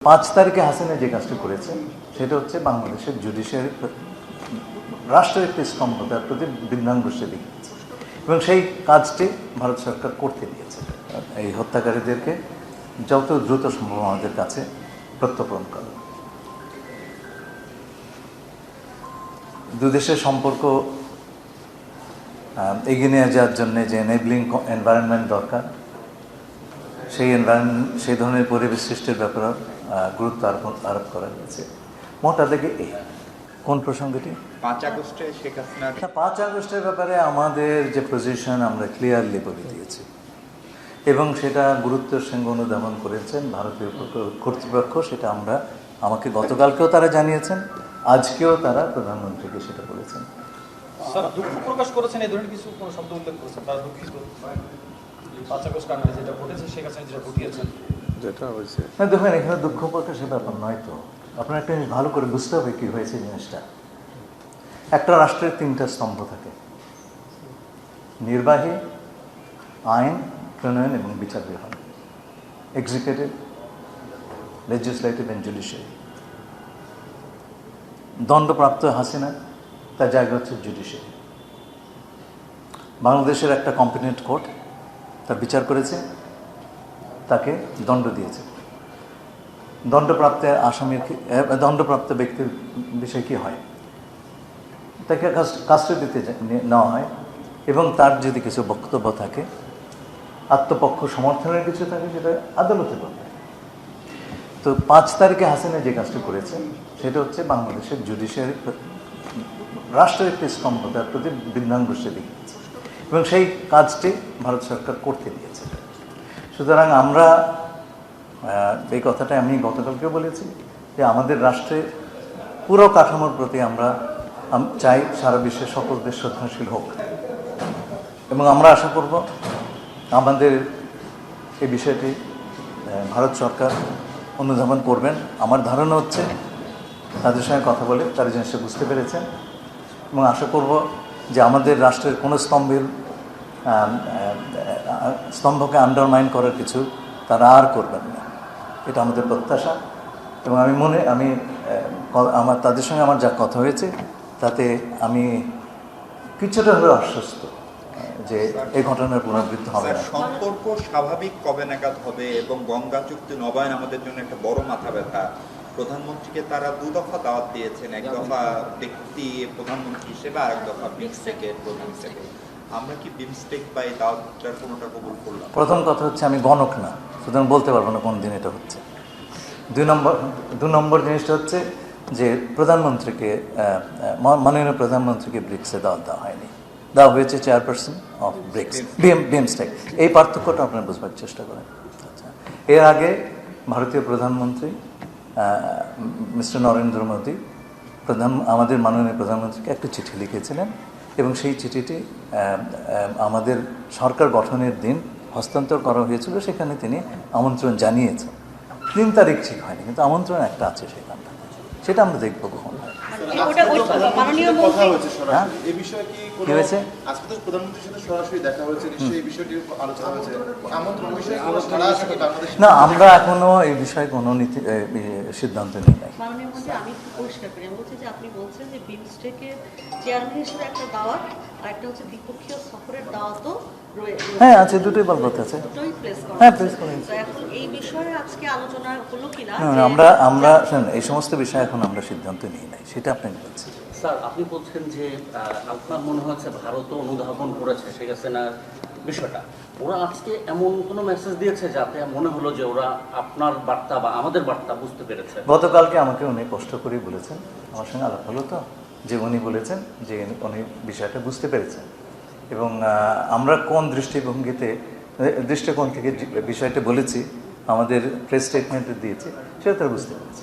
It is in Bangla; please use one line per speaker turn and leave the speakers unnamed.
5 তারিখে হাসিনা যে কাজটি করেছে সেটা হচ্ছে বাংলাদেশের জুডিশিয়ারি রাষ্ট্রের একটি স্তম্ভতার প্রতি বৃদ্ধাঙ্গুষ্ঠে দিয়েছে এবং সেই কাজটি ভারত সরকার করতে দিয়েছে। এই হত্যাকারীদেরকে যত দ্রুত সম্ভব আমাদের কাছে প্রত্যর্পণ করা। দুদেশের সম্পর্ক এগিয়ে নিয়ে যাওয়ার জন্য যে এনেবলিং এনভায়রনমেন্ট দরকার, সেই ধরনের পরিবেশ সৃষ্টির ব্যাপারে গুরুত্ব আরোপ করা হয়েছে। মোটা থেকে এই কোন প্রসঙ্গটি
5 আগস্টে শেখ হাসিনা
5 আগস্টের ব্যাপারে আমাদের যে পজিশন আমরা ক্লিয়ারলি বলে দিয়েছি এবং সেটা গুরুত্বের সঙ্গে অনুধাবন করেছেন ভারতীয় কর্তৃপক্ষ। সেটা আমাকে গতকালকেও তারা জানিয়েছেন, আজকেও তারা প্রধানমন্ত্রীকে সেটা বলেছেন।
স্যার দুঃখ প্রকাশ করেছেন, এই ধরনের কিছু কোনো শব্দ উল্লেখ করেছেন, তারা দুঃখিত 5 আগস্ট কাণ্ডে যেটা ঘটেছে, শেখ হাসিনা যেটা ঘটিয়েছেন
যেটা হয়েছে।
না দেখুন, এখানে দুঃখ প্রকাশের ব্যাপার নয় তো। আপনার একটা জিনিস ভালো করে বুঝতে হবে কী হয়েছে জিনিসটা। একটা রাষ্ট্রের 3টা স্তম্ভ থাকে: নির্বাহী, আইন প্রণয়ন এবং বিচার বিভাগ, এক্সিকিউটিভ, লেজিসলেটিভ অ্যান্ড জুডিশিয়ারি। দণ্ডপ্রাপ্ত হাসিনা, তার জায়গা হচ্ছে জুডিশিয়ারি। বাংলাদেশের একটা কম্পিটেন্ট কোর্ট তার বিচার করেছে, তাকে দণ্ড দিয়েছে। দণ্ডপ্রাপ্ত ব্যক্তির বিষয়ে কী হয়, তাকে কাস্টডিতে নেওয়া হয় এবং তার যদি কিছু বক্তব্য থাকে, আত্মপক্ষ সমর্থনের কিছু থাকে, সেটা আদালতে বলবে। তো 5 তারিখে হাসিনা যে কাজটি করেছে সেটা হচ্ছে বাংলাদেশের জুডিশিয়ারি রাষ্ট্রের একটি স্তম্ভতার প্রতি বৃদ্ধাঙ্গুষ্ঠে দিয়েছে এবং সেই কাজটি ভারত সরকার করতে দিয়েছে। সুতরাং আমরা এই কথাটা আমি গতকালকেও বলেছি যে আমাদের রাষ্ট্রের পুরো কাঠামোর প্রতি আমরা চাই সারা বিশ্বের সকল দেশ শ্রদ্ধাশীল হোক এবং আমরা আশা করব আমাদের এই বিষয়টি ভারত সরকার অনুধাবন করবেন। আমার ধারণা হচ্ছে তাদের সঙ্গে কথা বলে তারা জিনিসটা বুঝতে পেরেছেন এবং আশা করব যে আমাদের রাষ্ট্রের কোনো স্তম্ভকে আন্ডারমাইন করার কিছু তারা আর করবেন না, এটা আমাদের প্রত্যাশা। এবং আমার তাদের সঙ্গে আমার যা কথা হয়েছে তাতে আমি কিছুটা হলেও আশ্বস্ত যে এই ঘটনার পুনরাবৃত্তি হবে না।
সম্পর্ক স্বাভাবিক কবে নাগাদ হবে এবং গঙ্গা চুক্তি নবায়ন আমাদের জন্য একটা বড় মাথা ব্যথা। প্রধানমন্ত্রীকে তারা 2 দফা দাওয়াত দিয়েছেন, 1 দফা ব্যক্তি প্রধানমন্ত্রী হিসেবে আর 1 দফা বিমস্টেকের প্রধান হিসেবে। আমরা কি বিমস্টেক বা এই দাওয়াতটার কোনোটা কবুল করলাম?
প্রথম কথা হচ্ছে আমি গণক না, সুতরাং বলতে পারবো না কোন দিন এটা হচ্ছে। 2 নম্বর জিনিসটা হচ্ছে যে মাননীয় প্রধানমন্ত্রীকে ব্রিক্সে দাওয়াত দেওয়া হয়নি, দেওয়া হয়েছে চেয়ারপারসন অফ ব্রিক্স, বিমস্টেক। এই পার্থক্যটা আপনারা বুঝবার চেষ্টা করেন। আচ্ছা, এর আগে ভারতীয় প্রধানমন্ত্রী মিস্টার নরেন্দ্র মোদী আমাদের মাননীয় প্রধানমন্ত্রীকে একটা চিঠি লিখেছিলেন এবং সেই চিঠিটি আমাদের সরকার গঠনের দিন হস্তান্তর করা হয়েছিল। সেখানে তিনি আমন্ত্রণ জানিয়েছেন। 3 তারিখ ঠিক হয়নি, কিন্তু আমন্ত্রণ একটা আছে সেখানটা, সেটা আমরা দেখবো কখন হয়। না, আমরা এখনো এই বিষয়ে কোনো সিদ্ধান্ত নিই নাই।
আমি পরিষ্কার করি, আমি বলছি যে আপনি বলছেন যে বিমস্টেকের চেয়ারম্যান হিসেবে একটা দাওয়াত আর একটা হচ্ছে দ্বিপক্ষীয় সফরের দাওয়াতও রয়েছে।
হ্যাঁ আছে, দুটোই বলবো আছে। হ্যাঁ, প্লেস করা হয়েছে।
এখন এই বিষয়ে আজকে আলোচনা হলো কিনা
আমরা এই সমস্ত বিষয়ে এখন আমরা সিদ্ধান্ত নিই নাই, সেটা আপনাকে বলছি।
স্যার, আপনি বলছেন যে আপনার মনে হচ্ছে ভারতও অনুধাবন করেছে শেখ হাসিনার বিষয়টা। ওরা আজকে এমন কোনো মেসেজ দিয়েছে যাতে মনে হলো যে ওরা আপনার বার্তা বা আমাদের বার্তা বুঝতে পেরেছে?
গতকালকে আমাকে উনি কষ্ট করে বলেছেন, আমার সঙ্গে আলাপ হলো তো, যে উনি বলেছেন যে উনি বিষয়টা বুঝতে পেরেছেন এবং আমরা কোন দৃষ্টিকোণ থেকে বিষয়টা বলেছি, আমাদের প্রেস স্টেটমেন্টে দিয়েছি, সেটা তারা বুঝতে পেরেছে।